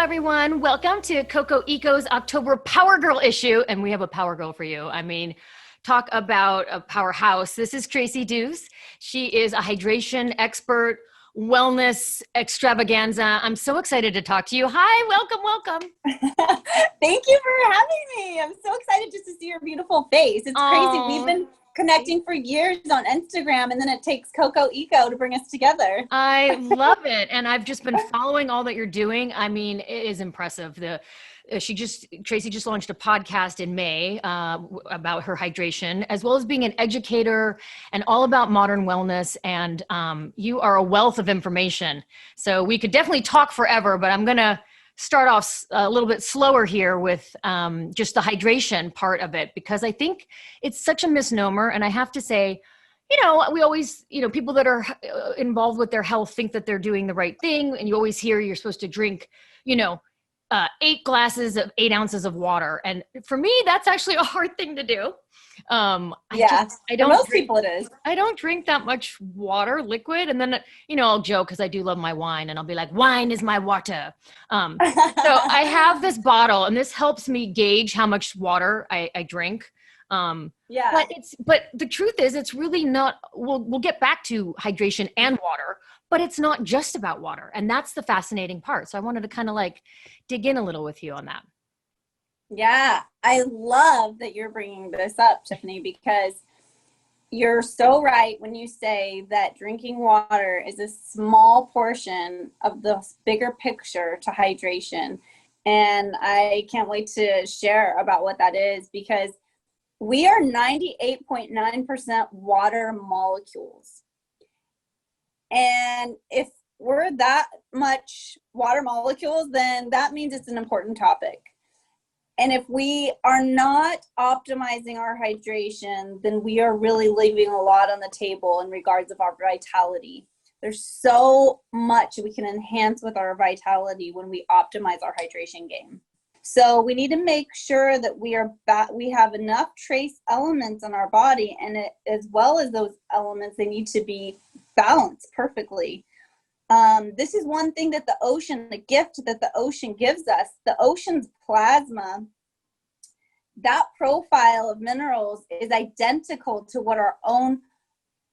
everyone. Welcome to Coco Eco's October Power Girl issue. And we have a Power Girl for you. I mean, talk about a powerhouse. This is Tracy Duhs. She is a hydration expert, wellness extravaganza. I'm so excited to talk to you. Hi, welcome. Thank you for having me. I'm so excited just to see your beautiful face. It's crazy. We've been connecting for years on Instagram, and then it takes Coco Eco to bring us together. I love it. And I've just been following all that you're doing. I mean, it is impressive. Tracy just launched a podcast in May about her hydration, as well as being an educator and all about modern wellness. And you are a wealth of information. So we could definitely talk forever, but I'm going to start off a little bit slower here with just the hydration part of it, because I think it's such a misnomer. And I have to say, we always, people that are involved with their health think that they're doing the right thing. And you always hear you're supposed to drink, 8 ounces of water. And for me, that's actually a hard thing to do. For most people it is. I don't drink that much water, liquid. And then, I'll joke because I do love my wine, and I'll be like, wine is my water. So I have this bottle, and this helps me gauge how much water I drink. But the truth is, it's really not, we'll get back to hydration and water, but it's not just about water. And that's the fascinating part. So I wanted to kind of dig in a little with you on that. Yeah, I love that you're bringing this up, Tiffany, because you're so right when you say that drinking water is a small portion of the bigger picture to hydration. And I can't wait to share about what that is, because we are 98.9% water molecules. And if we're that much water molecules, then that means it's an important topic. And if we are not optimizing our hydration, then we are really leaving a lot on the table in regards of our vitality. There's so much we can enhance with our vitality when we optimize our hydration game. So we need to make sure that we have enough trace elements in our body, and as well as those elements, they need to be balanced perfectly. This is one thing that the gift that the ocean gives us. The ocean's plasma, that profile of minerals is identical to what our own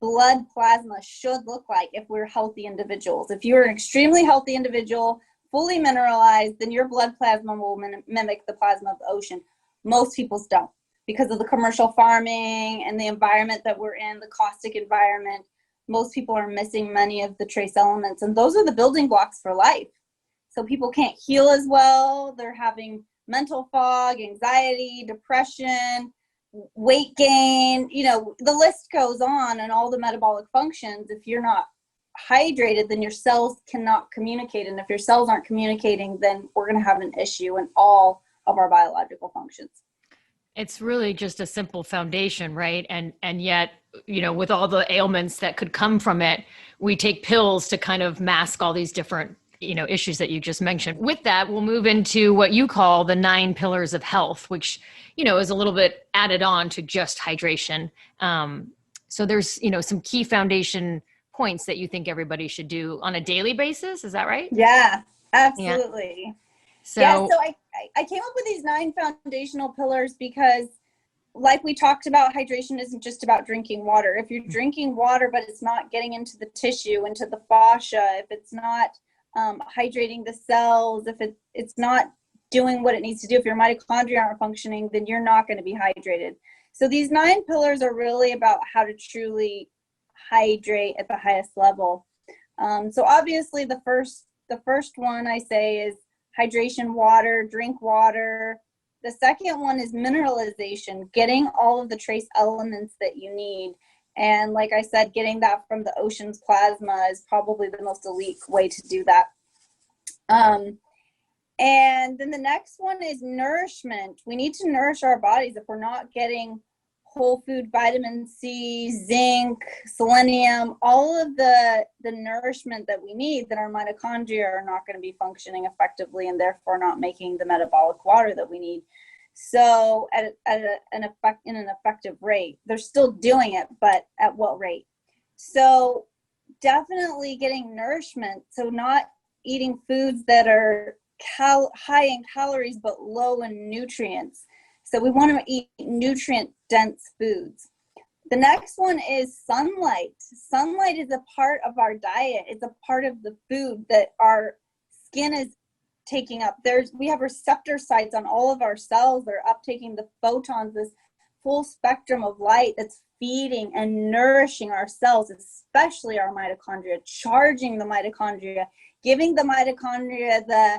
blood plasma should look like if we're healthy individuals. If you're an extremely healthy individual, fully mineralized, then your blood plasma will mimic the plasma of the ocean. Most people's don't, because of the commercial farming and the environment that we're in, the caustic environment. Most people are missing many of the trace elements, and those are the building blocks for life. So people can't heal as well. They're having mental fog, anxiety, depression, weight gain, the list goes on, and all the metabolic functions. If you're not hydrated, then your cells cannot communicate. And if your cells aren't communicating, then we're going to have an issue in all of our biological functions. It's really just a simple foundation, right? And yet, with all the ailments that could come from it, we take pills to kind of mask all these different, issues that you just mentioned. With that, we'll move into what you call the 9 pillars of health, which, is a little bit added on to just hydration. So there's, some key foundation points that you think everybody should do on a daily basis. Is that right? Yeah, absolutely. Yeah. So I came up with these 9 foundational pillars because, like we talked about, hydration isn't just about drinking water. If you're drinking water, but it's not getting into the tissue, into the fascia, if it's not hydrating the cells, if it's not doing what it needs to do, if your mitochondria aren't functioning, then you're not going to be hydrated. So these 9 pillars are really about how to truly hydrate at the highest level. So obviously the first one I say is hydration, water, drink water. The second one is mineralization, getting all of the trace elements that you need. And like I said, getting that from the ocean's plasma is probably the most elite way to do that. And then the next one is nourishment. We need to nourish our bodies. If we're not getting whole food, vitamin C, zinc, selenium, all of the nourishment that we need, then our mitochondria are not going to be functioning effectively, and therefore not making the metabolic water that we need. So in an effective rate. They're still doing it, but at what rate? So definitely getting nourishment. So not eating foods that are high in calories but low in nutrients. So we want to eat nutrient dense foods. The next one is sunlight. Sunlight is a part of our diet. It's a part of the food that our skin is taking up. We have receptor sites on all of our cells. They're uptaking the photons, this full spectrum of light that's feeding and nourishing our cells, especially our mitochondria, charging the mitochondria, giving the mitochondria the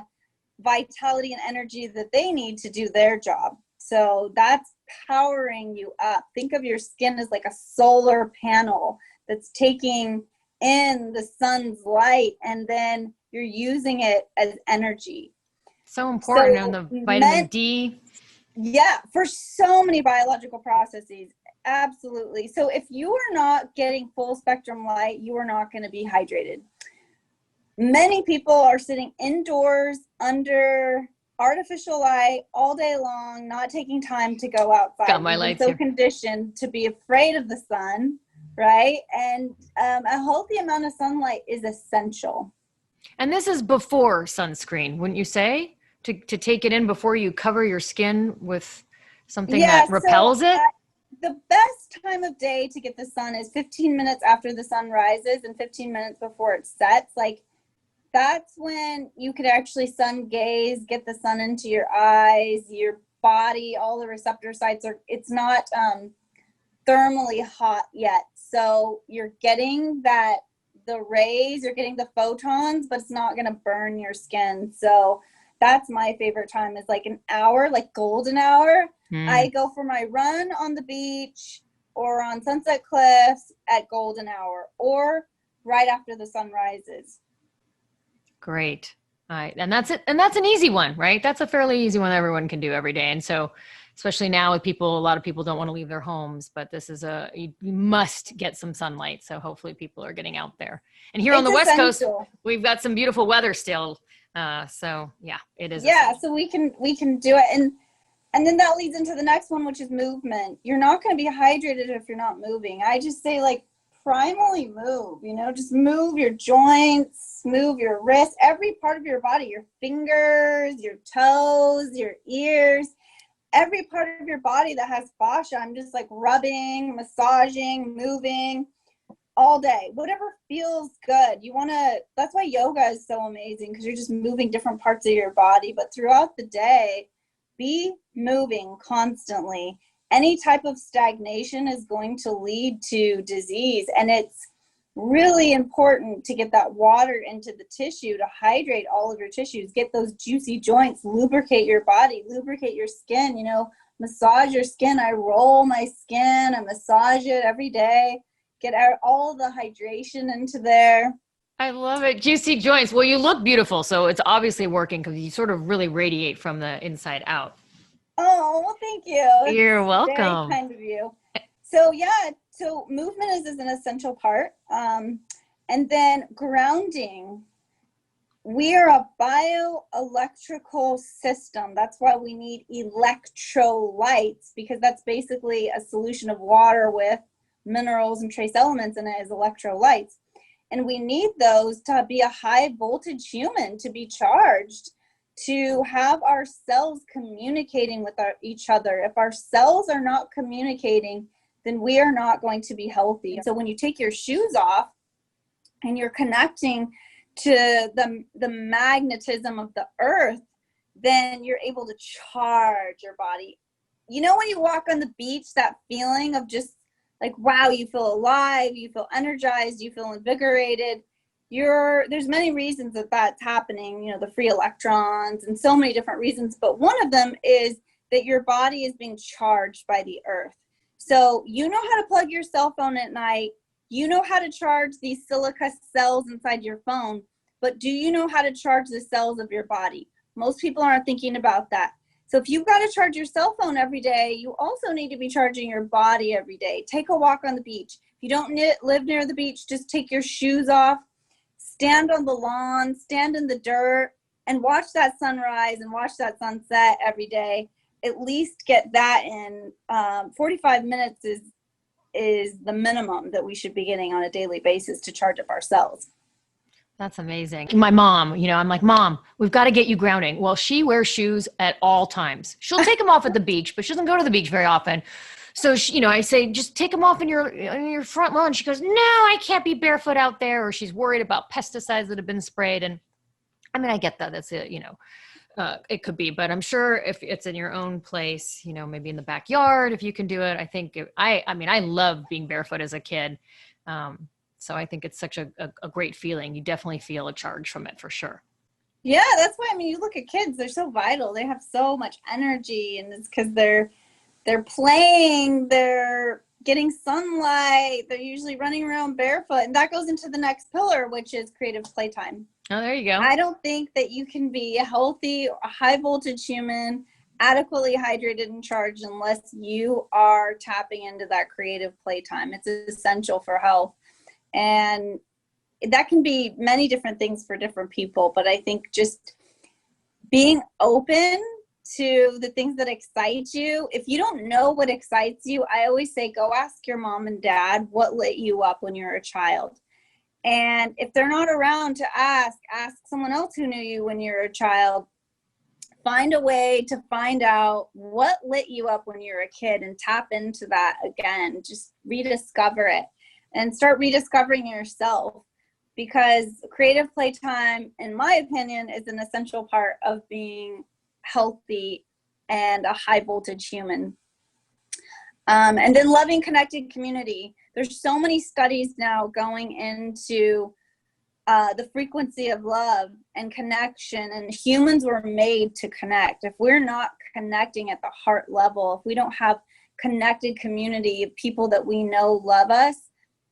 vitality and energy that they need to do their job. So that's powering you up. Think of your skin as like a solar panel that's taking in the sun's light, and then you're using it as energy. So important on the vitamin D. Yeah, for so many biological processes. Absolutely. So if you are not getting full spectrum light, you are not going to be hydrated. Many people are sitting indoors under artificial light all day long, not taking time to go outside. Got my lights here. Conditioned to be afraid of the sun, right? And a healthy amount of sunlight is essential. And this is before sunscreen, wouldn't you say? To take it in before you cover your skin with something that repels it? The best time of day to get the sun is 15 minutes after the sun rises and 15 minutes before it sets. Like, that's when you could actually sun gaze, get the sun into your eyes, your body, all the receptor sites it's not thermally hot yet. So you're getting the rays, you're getting the photons, but it's not going to burn your skin. So that's my favorite time, is like an hour, like golden hour. I go for my run on the beach or on Sunset Cliffs at golden hour, or right after the sun rises. Great. All right. And that's it. And that's an easy one, right? That's a fairly easy one everyone can do every day. And so, especially now with people, a lot of people don't want to leave their homes, but this is you must get some sunlight. So hopefully people are getting out there. And here on the West Coast, we've got some beautiful weather still. So yeah, it is. Yeah. So we can do it. And then that leads into the next one, which is movement. You're not going to be hydrated if you're not moving. I just say, like, primally move, just move your joints, move your wrists, every part of your body, your fingers, your toes, your ears, every part of your body that has fascia. I'm just like rubbing, massaging, moving all day, whatever feels good. That's why yoga is so amazing, because you're just moving different parts of your body. But throughout the day, be moving constantly. Any type of stagnation is going to lead to disease. And it's really important to get that water into the tissue to hydrate all of your tissues, get those juicy joints, lubricate your body, lubricate your skin, massage your skin. I roll my skin, I massage it every day, get out all the hydration into there. I love it. Juicy joints. Well, you look beautiful. So it's obviously working, because you sort of really radiate from the inside out. Oh, well, thank you. You're welcome. Very kind of you. So movement is an essential part. And then grounding. We are a bioelectrical system. That's why we need electrolytes, because that's basically a solution of water with minerals and trace elements in it as electrolytes. And we need those to be a high voltage human, to be charged, to have our cells communicating with each other. If our cells are not communicating, then we are not going to be healthy. So when you take your shoes off and you're connecting to the magnetism of the earth, then you're able to charge your body. When you walk on the beach, that feeling of just like, wow, you feel alive, you feel energized, you feel invigorated. There's many reasons that's happening, the free electrons and so many different reasons. But one of them is that your body is being charged by the earth. So you know how to plug your cell phone at night. You know how to charge these silica cells inside your phone. But do you know how to charge the cells of your body? Most people aren't thinking about that. So if you've got to charge your cell phone every day, you also need to be charging your body every day. Take a walk on the beach. If you don't live near the beach, just take your shoes off. Stand on the lawn, stand in the dirt, and watch that sunrise and watch that sunset every day. At least get that in. 45 minutes is the minimum that we should be getting on a daily basis to charge up our cells. That's amazing. My mom, I'm like, Mom, we've got to get you grounding. Well, she wears shoes at all times. She'll take them off at the beach, but she doesn't go to the beach very often. So she, I say, just take them off in your front lawn. She goes, no, I can't be barefoot out there. Or she's worried about pesticides that have been sprayed. And I mean, I get that. That's it, it could be, but I'm sure if it's in your own place, maybe in the backyard, if you can do it, I think I mean, I love being barefoot as a kid. So I think it's such a great feeling. You definitely feel a charge from it for sure. Yeah, that's why, I mean, you look at kids, they're so vital. They have so much energy, and it's because they're playing, they're getting sunlight, they're usually running around barefoot. And that goes into the next pillar, which is creative playtime. Oh, there you go. I don't think that you can be a healthy, high voltage human, adequately hydrated and charged unless you are tapping into that creative playtime. It's essential for health. And that can be many different things for different people, but I think just being open to the things that excite you. If you don't know what excites you, I always say, go ask your mom and dad what lit you up when you were a child. And if they're not around to ask someone else who knew you when you were a child. Find a way to find out what lit you up when you were a kid and tap into that again. Just rediscover it and start rediscovering yourself, because creative playtime, in my opinion, is an essential part of being healthy and a high voltage human. And then loving connected community. There's so many studies now going into the frequency of love and connection, and humans were made to connect. If we're not connecting at the heart level, if we don't have connected community of people that we know love us,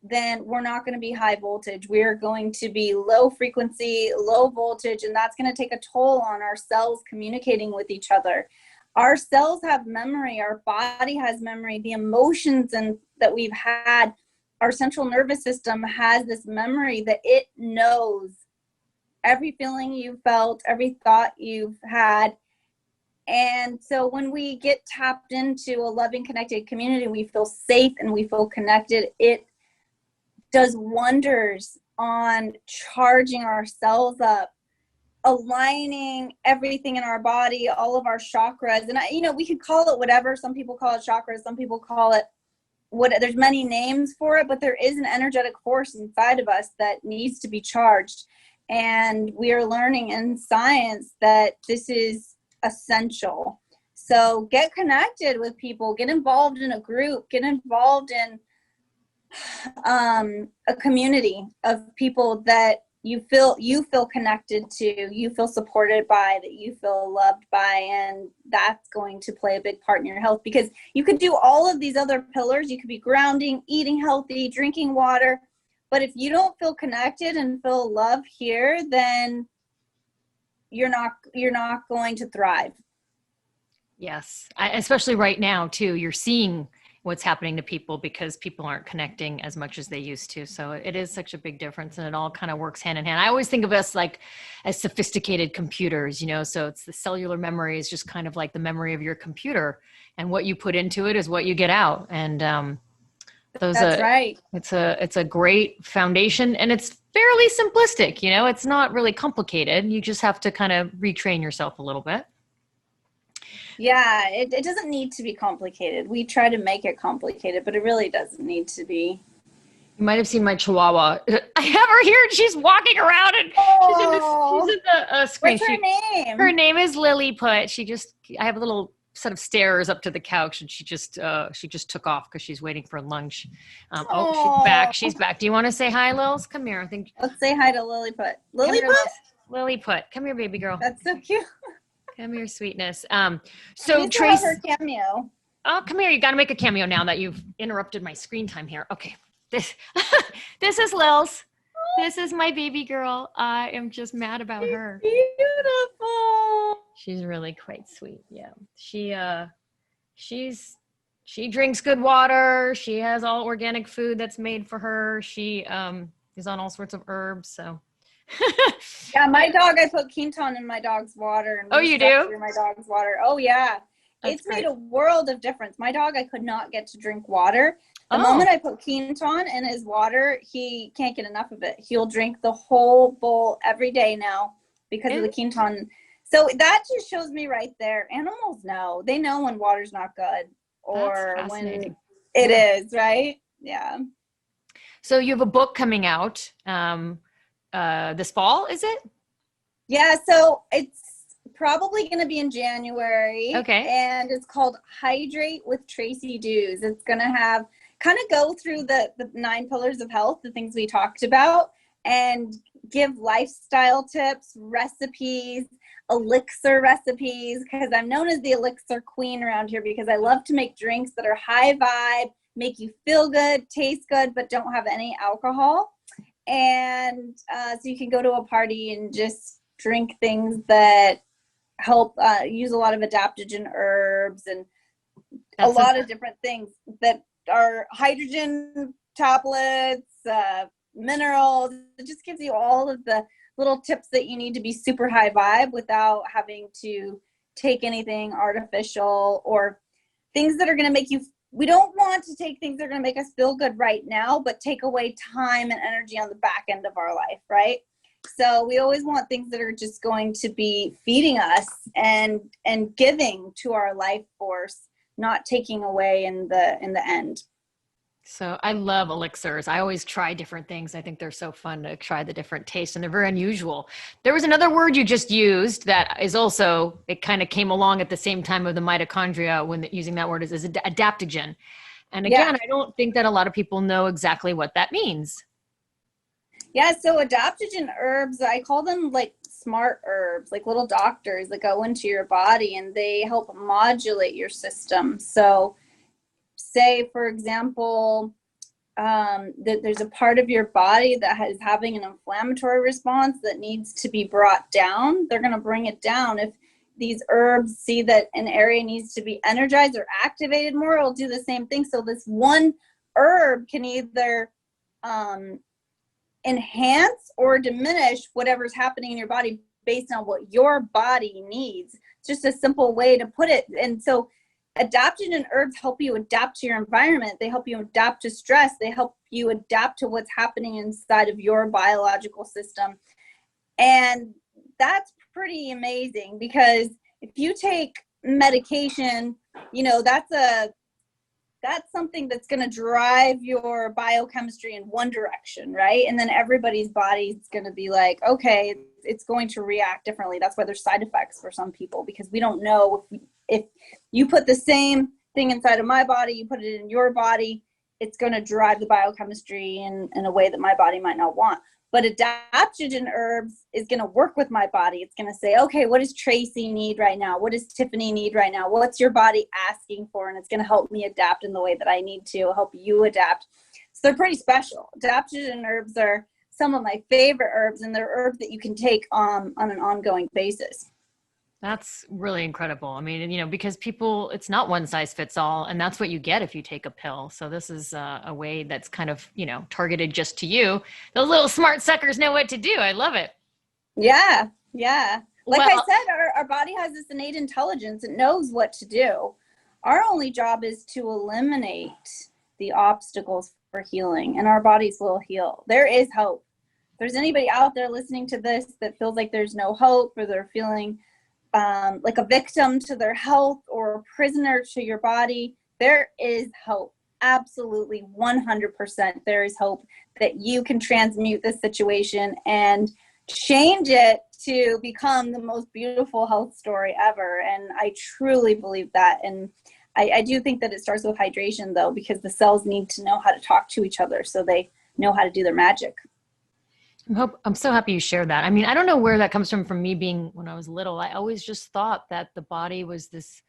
then we're not going to be high voltage. We're going to be low frequency, low voltage, and that's going to take a toll on our cells communicating with each other. Our cells have memory, our body has memory, the emotions that we've had, our central nervous system has this memory that it knows every feeling you felt, every thought you've had. And so when we get tapped into a loving, connected community, we feel safe and we feel connected. It does wonders on charging ourselves up, aligning everything in our body, all of our chakras. And we could call it whatever. Some people call it chakras. Some people call it there's many names for it, but there is an energetic force inside of us that needs to be charged. And we are learning in science that this is essential. So get connected with people, get involved in a group, get involved in a community of people that you feel connected to, you feel supported by, that you feel loved by, and that's going to play a big part in your health, because you could do all of these other pillars. You could be grounding, eating healthy, drinking water, but if you don't feel connected and feel love here, then you're not going to thrive. Yes, especially right now too. You're seeing what's happening to people because people aren't connecting as much as they used to. So it is such a big difference, and it all kind of works hand in hand. I always think of us like as sophisticated computers, so it's the cellular memory is just kind of like the memory of your computer, and what you put into it is what you get out. And that's right. It's a great foundation, and it's fairly simplistic. It's not really complicated. You just have to kind of retrain yourself a little bit. Yeah, it doesn't need to be complicated. We try to make it complicated, but it really doesn't need to be. You might have seen my Chihuahua. I have her here, and she's walking around, and she's in the screen. What's her name? Her name is Lilliput. I have a little set of stairs up to the couch, and she just took off because she's waiting for lunch. She's back. Do you want to say hi, Lils? Come here. Let's say hi to Lilliput. Lilliput, come here, baby girl. That's so cute. Come here, sweetness. So Tracy, her cameo. Oh, come here. You got to make a cameo now that you've interrupted my screen time here. Okay. This is Lils. This is my baby girl. I am just mad about her. Beautiful. She's really quite sweet. Yeah. She drinks good water. She has all organic food that's made for her. She is on all sorts of herbs. So yeah, my dog, I put Quinton in my dog's water. And you do? My dog's water. Oh yeah. It's made a world of difference. My dog, I could not get to drink water. The Oh, moment I put Quinton in his water, he can't get enough of it. He'll drink the whole bowl every day now because of the Quinton. So that just shows me right there. Animals know. They know when water's not good that's or when fascinating. it Yeah. is, right? Yeah. So you have a book coming out this fall, is it? Yeah, so it's probably going to be in January, Okay. and it's called Hydrate with Tracy Duhs. It's going to have kind of go through the 9 pillars of health, the things we talked about, and give lifestyle tips, recipes, elixir recipes, because I'm known as the elixir queen around here because I love to make drinks that are high vibe, make you feel good, taste good, but don't have any alcohol. And so you can go to a party and just drink things that help, use a lot of adaptogen herbs and a lot of different things that are hydrogen tablets, minerals. It just gives you all of the little tips that you need to be super high vibe without having to take anything artificial or things that are going to make you. We don't want to take things that are going to make us feel good right now, but take away time and energy on the back end of our life, right? So we always want things that are just going to be feeding us and giving to our life force, not taking away in the end. So I love elixirs. I always try different things. I think they're so fun to try the different tastes, and they're very unusual. There was another word you just used that is also, it kind of came along at the same time of the mitochondria when using that word is adaptogen. And Yeah. again, I don't think that a lot of people know exactly what that means. Yeah, so adaptogen herbs, I call them like smart herbs, like little doctors that go into your body and they help modulate your system. So say, for example, that there's a part of your body that is having an inflammatory response that needs to be brought down. They're going to bring it down. If these herbs see that an area needs to be energized or activated more, it'll do the same thing. So this one herb can either enhance or diminish whatever's happening in your body based on what your body needs. It's just a simple way to put it. And so adaptogen herbs help you adapt to your environment. They help you adapt to stress. They help you adapt to what's happening inside of your biological system. And that's pretty amazing because if you take medication, you know, that's something that's going to drive your biochemistry in one direction, right? And then everybody's body's going to be like, okay, it's going to react differently. That's why there's side effects for some people, because we don't know if you put the same thing inside of my body, you put it in your body, it's going to drive the biochemistry in a way that my body might not want. But adaptogen herbs is going to work with my body. It's going to say, okay, what does Tracy need right now? What does Tiffany need right now? What's your body asking for? And it's going to help me adapt in the way that I need to, help you adapt. So they're pretty special. Adaptogen herbs are some of my favorite herbs, and they're herbs that you can take on an ongoing basis. That's really incredible. I mean, you know, because people, it's not one size fits all, and that's what you get if you take a pill. So this is a way that's kind of, you know, targeted just to you. Those little smart suckers know what to do. I love it. Yeah, yeah. Like Well, I said, our body has this innate intelligence. It knows what to do. Our only job is to eliminate the obstacles for healing, and our bodies will heal. There is hope. If there's anybody out there listening to this that feels like there's no hope, or they're feeling like a victim to their health or a prisoner to your body, there is hope. Absolutely, 100%. There is hope that you can transmute this situation and change it to become the most beautiful health story ever. And I truly believe that. And I do think that it starts with hydration, though, because the cells need to know how to talk to each other so they know how to do their magic. I'm so happy you shared that. I mean, I don't know where that comes from me being, when I was little, I always just thought that the body was this,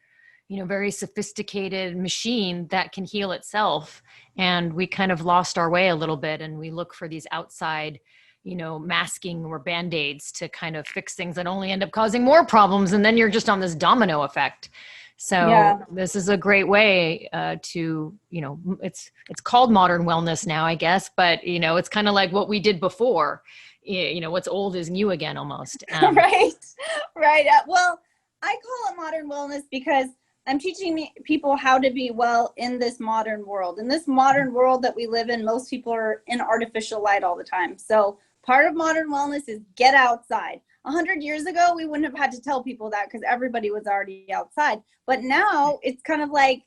you know, very sophisticated machine that can heal itself. And we kind of lost our way a little bit, and we look for these outside, you know, masking or band-aids to kind of fix things that only end up causing more problems. And then you're just on this domino effect. So yeah. This is a great way to, you know, it's called modern wellness now, I guess, but, you know, it's kind of like what we did before, you know, what's old is new again almost. Right. Well, I call it modern wellness because I'm teaching people how to be well in this modern world. In this modern world that we live in, most people are in artificial light all the time. So part of modern wellness is get outside. 100 years ago, we wouldn't have had to tell people that because everybody was already outside. But now it's kind of like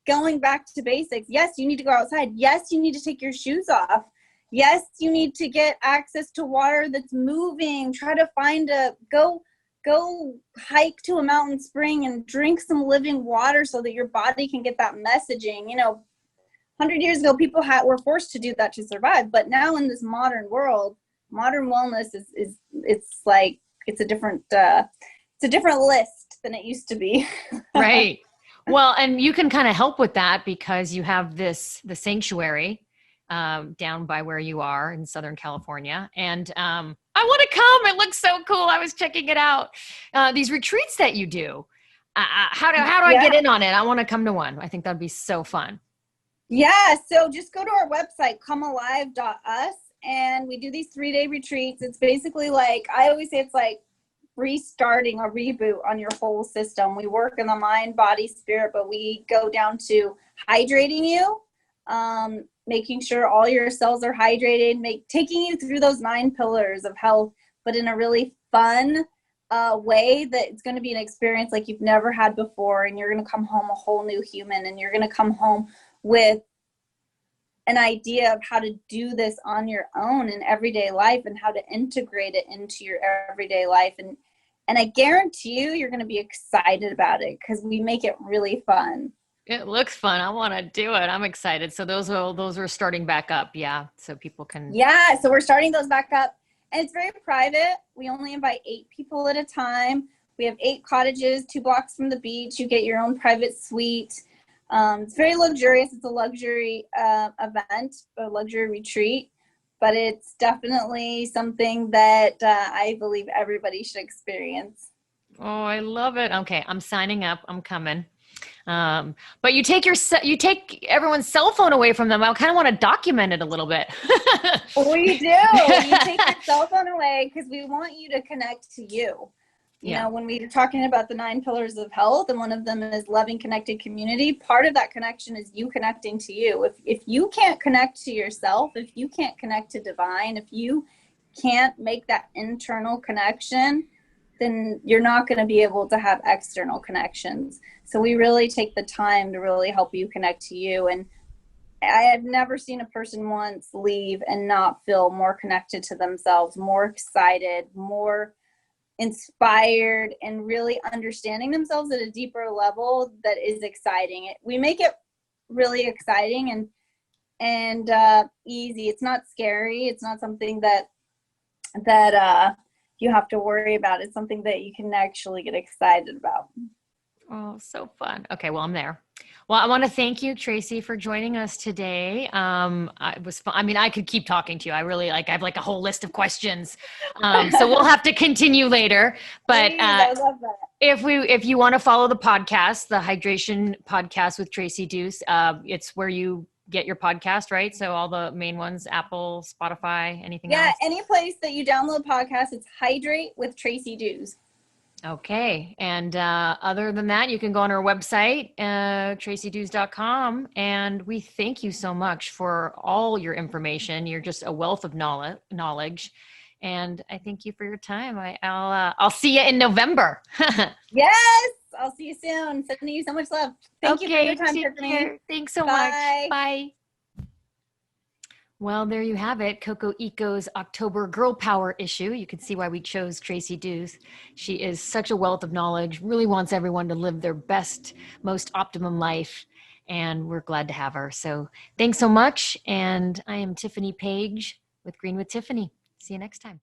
going back to basics. Yes, you need to go outside. Yes, you need to take your shoes off. Yes, you need to get access to water that's moving. Try to find go hike to a mountain spring and drink some living water so that your body can get that messaging. 100 years ago, people were forced to do that to survive. But now in this modern world, modern wellness it's a different list than it used to be. Right. Well, and you can kind of help with that because you have the sanctuary down by where you are in Southern California. And I want to come. It looks so cool. I was checking it out. These retreats that you do. How do I get in on it? I want to come to one. I think that'd be so fun. Yeah. So just go to our website, comealive.us, and we do these 3-day retreats. It's basically like, I always say it's like restarting a reboot on your whole system. We work in the mind, body, spirit, but we go down to hydrating you, making sure all your cells are hydrated, taking you through those 9 pillars of health, but in a really fun way that it's going to be an experience like you've never had before. And you're going to come home a whole new human, and you're going to come home with an idea of how to do this on your own in everyday life and how to integrate it into your everyday life. And I guarantee you're going to be excited about it because we make it really fun. It looks fun. I want to do it. I'm excited. So those are starting back up. Yeah. So people can. Yeah. So we're starting those back up, and it's very private. We only invite 8 people at a time. We have 8 cottages, 2 blocks from the beach. You get your own private suite. It's very luxurious. It's a luxury event, a luxury retreat, but it's definitely something that I believe everybody should experience. Oh, I love it. Okay. I'm signing up. I'm coming. But you take everyone's cell phone away from them. I kind of want to document it a little bit. We do. You take your cell phone away because we want you to connect to you. You know, when we were talking about the 9 pillars of health, and one of them is loving, connected community, part of that connection is you connecting to you. If you can't connect to yourself, if you can't connect to divine, if you can't make that internal connection, then you're not going to be able to have external connections. So we really take the time to really help you connect to you. And I have never seen a person once leave and not feel more connected to themselves, more excited, more inspired, and really understanding themselves at a deeper level that is exciting. We make it really exciting and easy. It's not scary. It's not something that you have to worry about. It's something that you can actually get excited about. Oh, so fun. Okay, well, I'm there. Well, I want to thank you, Tracy, for joining us today. It was fun. I mean, I could keep talking to you. I have like a whole list of questions. So we'll have to continue later. But Please, I love that. If you want to follow the podcast, the Hydration Podcast with Tracy Duhs, it's where you get your podcast, right? So all the main ones, Apple, Spotify, anything else? Yeah, any place that you download podcasts, it's Hydrate with Tracy Duhs. Okay. And other than that, you can go on our website, tracyduhs.com. And we thank you so much for all your information. You're just a wealth of knowledge. And I thank you for your time. I'll see you in November. Yes. I'll see you soon. Sending you so much love. Thank you for your time, Tiffany. Care. Thanks so much. Bye. Well, there you have it. Coco Eco's October Girl Power issue. You can see why we chose Tracy Duhs. She is such a wealth of knowledge, really wants everyone to live their best, most optimum life. And we're glad to have her. So thanks so much. And I am Tiffany Paige with Green with Tiffany. See you next time.